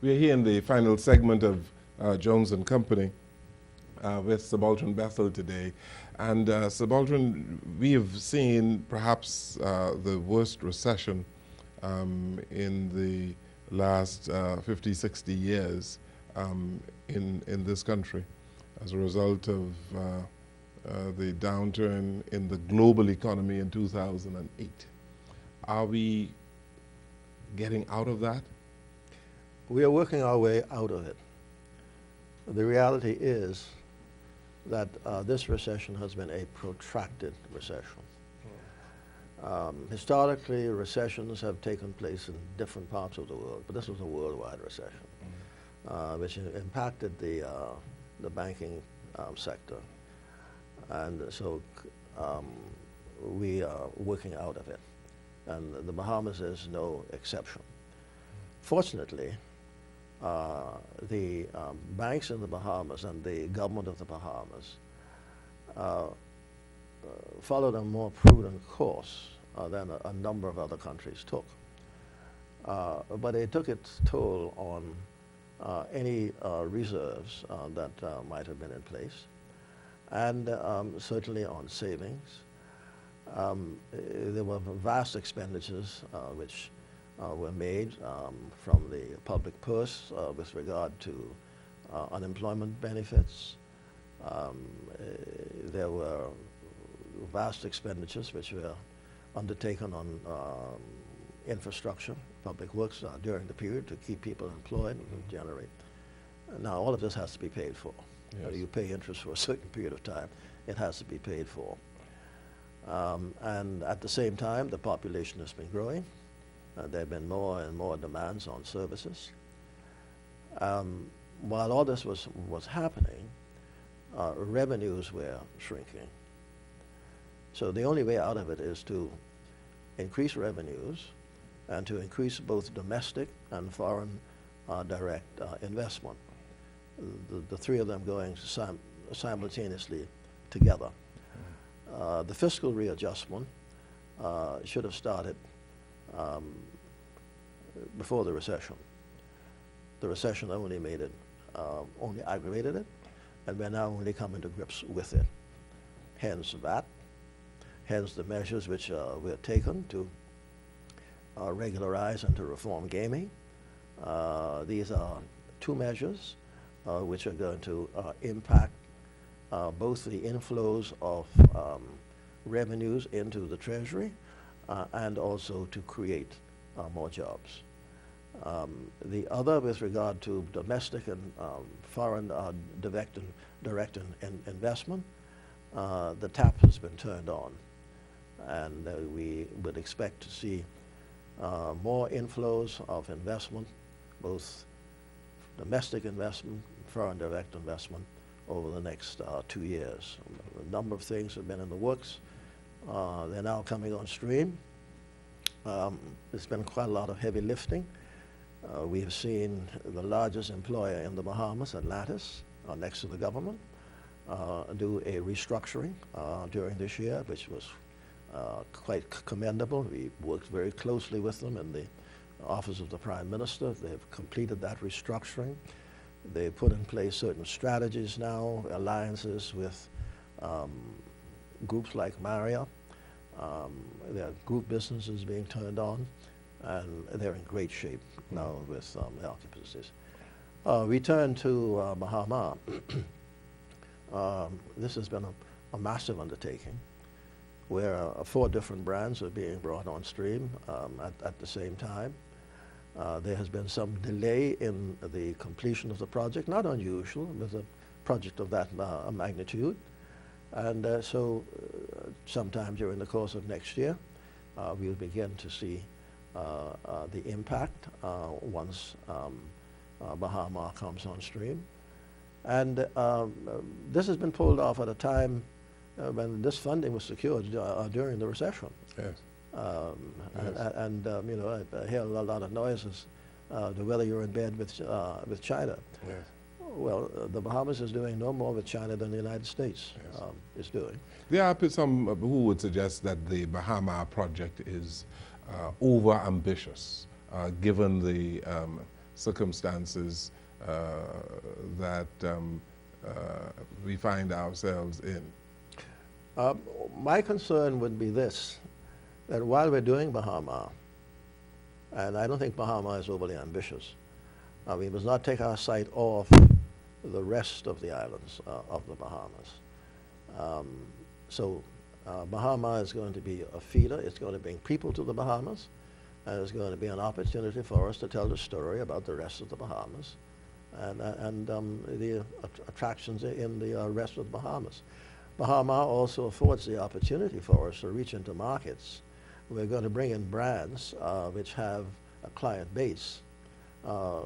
We're here in the final segment of Jones and Company with Sir Baltron Bethel today. And Sir Baltron, we have seen perhaps the worst recession in the last 50, 60 years in this country as a result of the downturn in the global economy in 2008. Are we getting out of that? We are working our way out of it. The reality is that this recession has been a protracted recession. Historically, recessions have taken place in different parts of the world, but this was a worldwide recession, which impacted the banking sector. And so we are working out of it. And the Bahamas is no exception. Fortunately, the banks in the Bahamas and the government of the Bahamas followed a more prudent course than a number of other countries took. But it took its toll on any reserves that might have been in place, and certainly on savings. There were vast expenditures which were made from the public purse with regard to unemployment benefits. There were vast expenditures which were undertaken on infrastructure, public works during the period to keep people employed and generate. Now all of this has to be paid for. Yes. You pay interest for a certain period of time. It has to be paid for. And at the same time, the population has been growing. There have been more and more demands on services. While all this was happening, revenues were shrinking. So the only way out of it is to increase revenues and to increase both domestic and foreign direct investment. The three of them going simultaneously together. The fiscal readjustment should have started before the recession. The recession only made it, only aggravated it, and we're now only coming to grips with it. Hence that, hence the measures which were taken to regularize and to reform gaming. These are two measures which are going to impact both the inflows of revenues into the Treasury and also to create more jobs. The other, with regard to domestic and foreign direct investment, the tap has been turned on, and we would expect to see more inflows of investment, both domestic investment, foreign direct investment, over the next 2 years. A number of things have been in the works. They're now coming on stream. There's been quite a lot of heavy lifting. We have seen the largest employer in the Bahamas, Atlantis, next to the government, do a restructuring during this year, which was quite commendable. We worked very closely with them in the Office of the Prime Minister. They've completed that restructuring. They put in place certain strategies now, alliances with groups like Marriott. There are group businesses being turned on, and they're in great shape now with the occupancies. We turn to Bahama. This has been a massive undertaking where 4 different brands are being brought on stream at the same time. There has been some delay in the completion of the project, not unusual with a project of that magnitude. And so sometime during the course of next year, we'll begin to see the impact once Bahama comes on stream. And this has been pulled off at a time when this funding was secured during the recession. Yes. And you know, I hear a lot of noises to whether you're in bed with China. Yes. Well, the Bahamas is doing no more with China than the United States is doing. There are some who would suggest that the Bahama project is over-ambitious, given the circumstances that we find ourselves in? My concern would be this, that while we're doing Bahama, and I don't think Bahama is overly ambitious, we must not take our sight off the rest of the islands of the Bahamas. Bahama is going to be a feeder. It's going to bring people to the Bahamas, and it's going to be an opportunity for us to tell the story about the rest of the Bahamas and the attractions in the rest of the Bahamas. Bahama also affords the opportunity for us to reach into markets. We're going to bring in brands which have a client base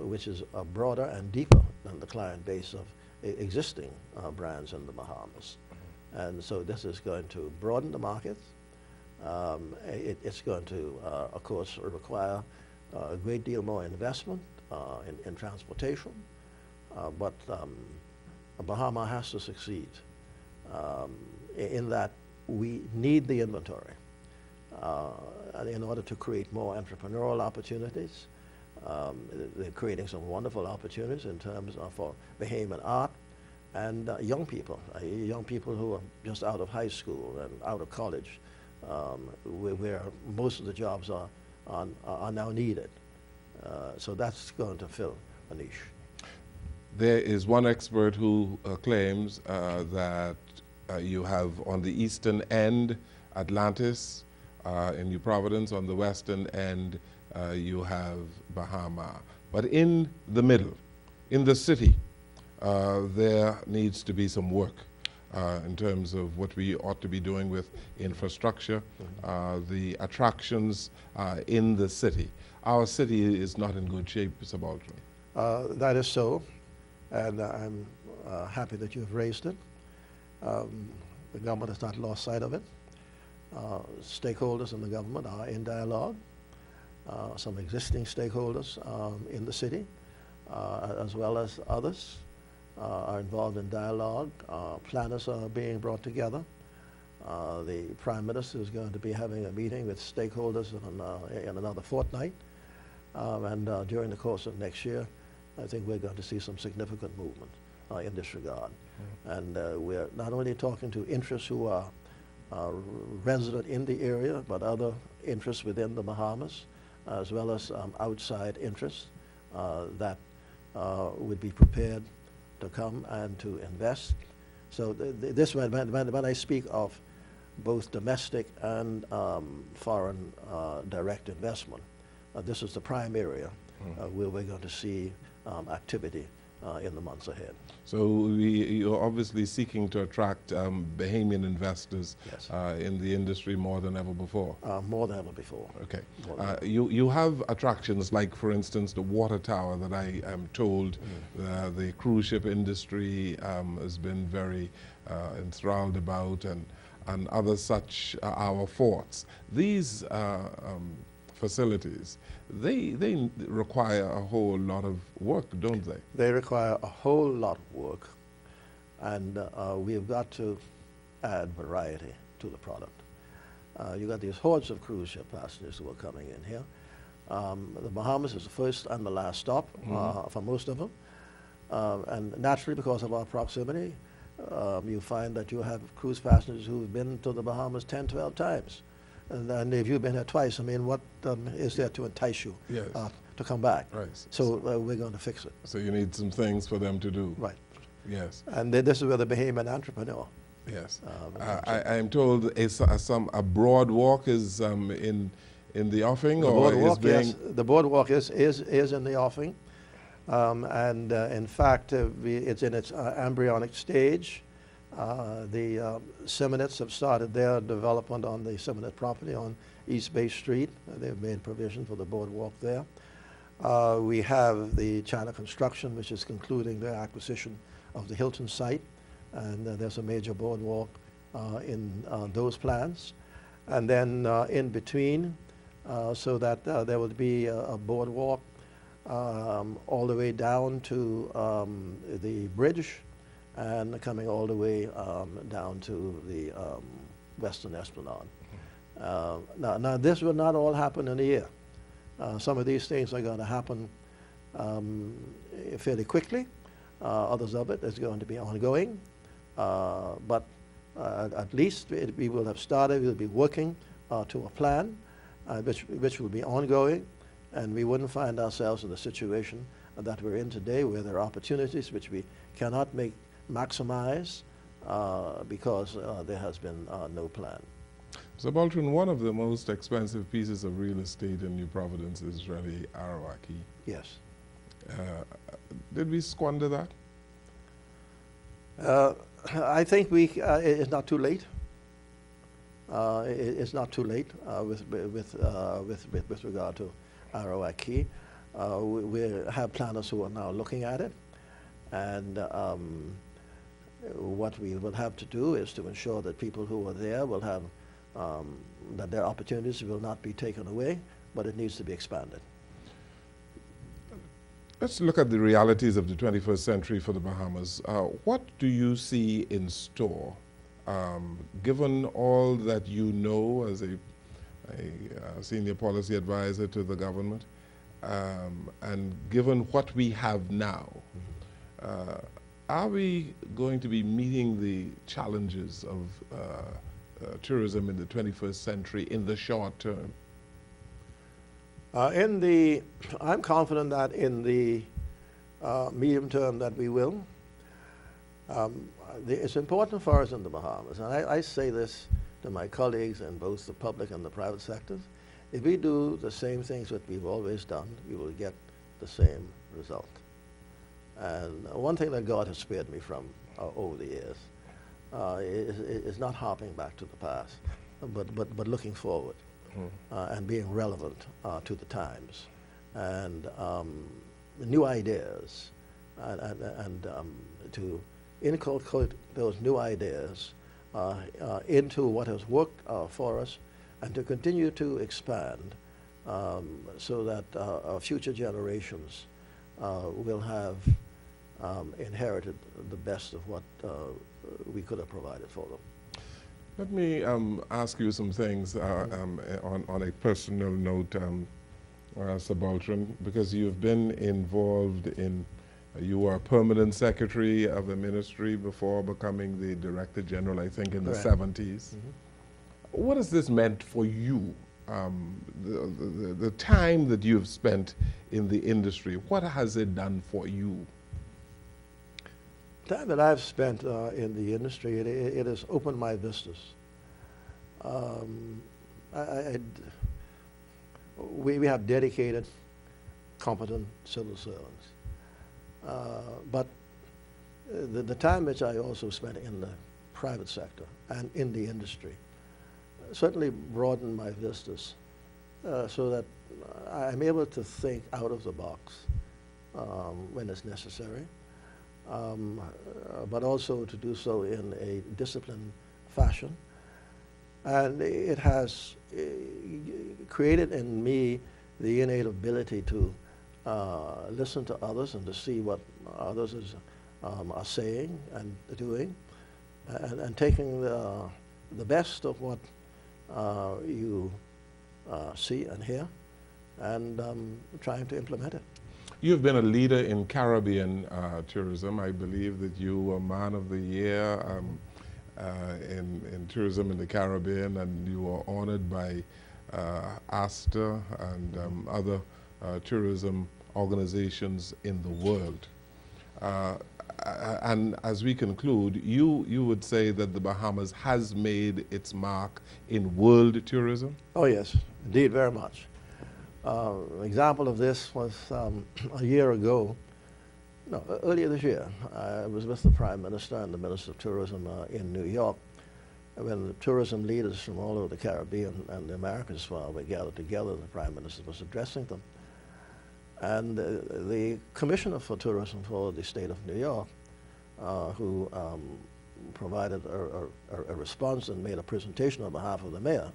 which is broader and deeper than the client base of existing brands in the Bahamas. And so this is going to broaden the market. It's going to, of course, require a great deal more investment in transportation. But Bahama has to succeed in that we need the inventory in order to create more entrepreneurial opportunities. They're creating some wonderful opportunities in terms of for Bahamian art and young people who are just out of high school and out of college, where most of the jobs are now needed. So that's going to fill a niche. There is one expert who claims that you have on the eastern end Atlantis, in New Providence, on the western end you have Bahama. But in the middle, in the city, there needs to be some work in terms of what we ought to be doing with infrastructure, the attractions in the city. Our city is not in good shape, Mr. Baltron. That is so, and I'm happy that you've raised it. The government has not lost sight of it. Stakeholders in the government are in dialogue. Some existing stakeholders in the city, as well as others, are involved in dialogue. Planners are being brought together. The Prime Minister is going to be having a meeting with stakeholders in another fortnight. And during the course of next year, I think we're going to see some significant movement in this regard. And we're not only talking to interests who are resident in the area, but other interests within the Bahamas, as well as outside interests that would be prepared to come and to invest. So this, when I speak of both domestic and foreign direct investment, this is the prime area where we're going to see activity in the months ahead. So you're obviously seeking to attract Bahamian investors, yes, in the industry more than ever before. More than ever before. Okay. You have attractions like, for instance, the water tower that I am told the cruise ship industry has been very enthralled about, and other such our forts. These facilities, they require a whole lot of work, don't they? They require a whole lot of work, and we've got to add variety to the product. You got these hordes of cruise ship passengers who are coming in here. The Bahamas is the first and the last stop for most of them, and naturally, because of our proximity, you find that you have cruise passengers who've been to the Bahamas 10, 12 times. And if you've been here twice, I mean, what is there to entice you to come back? Right. So we're going to fix it. So you need some things for them to do. Right. Yes. And this is where the Bahamian entrepreneur. Yes. I am told a broad walk is in the offing, the or boardwalk, is being... yes, the boardwalk is in the offing, and in fact, it's in its embryonic stage. The Seminets have started their development on the Seminit property on East Bay Street. They've made provision for the boardwalk there. We have the China Construction, which is concluding their acquisition of the Hilton site, and there's a major boardwalk in those plans. And then in between, so that there will be a boardwalk all the way down to the bridge, and coming all the way down to the Western Esplanade. Now this will not all happen in a year. Some of these things are going to happen fairly quickly. Others of it is going to be ongoing. But at least we will have started, we'll be working to a plan which will be ongoing, and we wouldn't find ourselves in the situation that we're in today, where there are opportunities which we cannot maximize because there has been no plan. So, Baltron, one of the most expensive pieces of real estate in New Providence is really Arawaki. Yes. Did we squander that? I think it's not too late. It's not too late with regard to Arawaki. We have planners who are now looking at it, and what we will have to do is to ensure that people who are there will have that their opportunities will not be taken away, but it needs to be expanded. Let's look at the realities of the 21st century for the Bahamas. What do you see in store, given all that you know as a senior policy advisor to the government, and given what we have now? Are we going to be meeting the challenges of tourism in the 21st century in the short term? I'm confident that in the medium term that we will. It's important for us in the Bahamas, and I say this to my colleagues in both the public and the private sectors. If we do the same things that we've always done, we will get the same result. And one thing that God has spared me from over the years is not harping back to the past, but looking forward. And being relevant to the times, and new ideas, and to inculcate those new ideas into what has worked for us, and to continue to expand so that our future generations will have inherited the best of what we could have provided for them. Let me ask you some things on a personal note, Sir Baltron, because you've been involved in, you were a permanent secretary of the ministry before becoming the Director General, I think, in the 70s. What has this meant for you? The time that you've spent in the industry, what has it done for you? The time that I've spent in the industry, it has opened my vistas. We have dedicated, competent civil servants. But the time which I also spent in the private sector and in the industry certainly broadened my vistas so that I'm able to think out of the box when it's necessary. But also to do so in a disciplined fashion. And it has created in me the innate ability to listen to others and to see what others are saying and doing, and taking the best of what you see and hear, and trying to implement it. You've been a leader in Caribbean tourism. I believe that you were Man of the Year in tourism in the Caribbean, and you were honored by ASTA and other tourism organizations in the world. And as we conclude, you would say that the Bahamas has made its mark in world tourism? Oh yes, indeed, very much. An example of this was a year ago, no, earlier this year. I was with the Prime Minister and the Minister of Tourism in New York, when the tourism leaders from all over the Caribbean and the Americas were gathered together. The Prime Minister was addressing them. And the Commissioner for Tourism for the state of New York, who provided a response and made a presentation on behalf of the mayor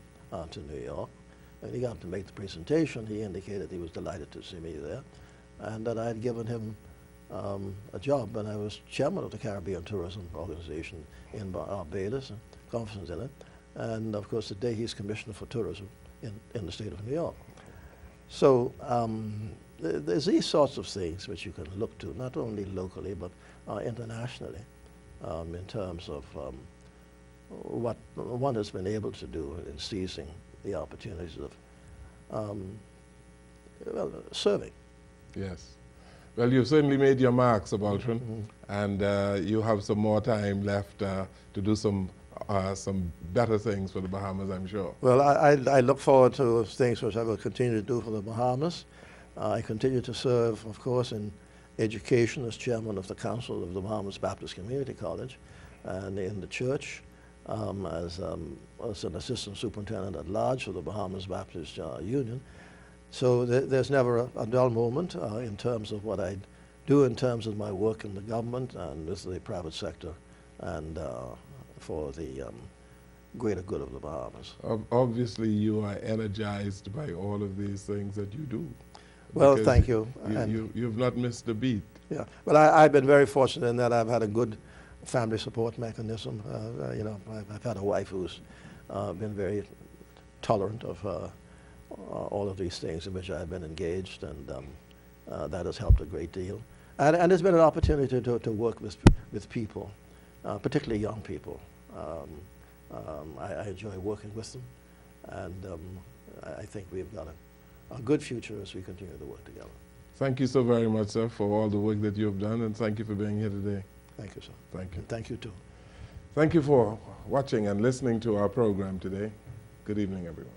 to New York. And he got to make the presentation. He indicated he was delighted to see me there, and that I had given him a job, and I was chairman of the Caribbean Tourism Organization in Barbados, and conference in it. And of course, today he's Commissioner for Tourism in the state of New York. So there's these sorts of things which you can look to, not only locally but internationally, in terms of what one has been able to do in seizing the opportunities of well, serving. Yes. Well, you've certainly made your mark, Sir Baltron, and you have some more time left to do some better things for the Bahamas, I'm sure. Well, I look forward to things which I will continue to do for the Bahamas. I continue to serve, of course, in education as chairman of the Council of the Bahamas Baptist Community College, and in the church as an assistant superintendent at large for the Bahamas Baptist Union. So there's never a dull moment in terms of what I do in terms of my work in the government and with the private sector and for the greater good of the Bahamas. Obviously, you are energized by all of these things that you do. Well, thank you. You've not missed a beat. Yeah, well, I've been very fortunate in that I've had a good family support mechanism. You know, I've had a wife who's been very tolerant of all of these things in which I've been engaged, and that has helped a great deal. And it's been an opportunity to work with people, particularly young people. I enjoy working with them, and I think we've got a good future as we continue to work together. Thank you so very much, sir, for all the work that you've done, and thank you for being here today. Thank you, sir. Thank you. And thank you, too. Thank you for watching and listening to our program today. Good evening, everyone.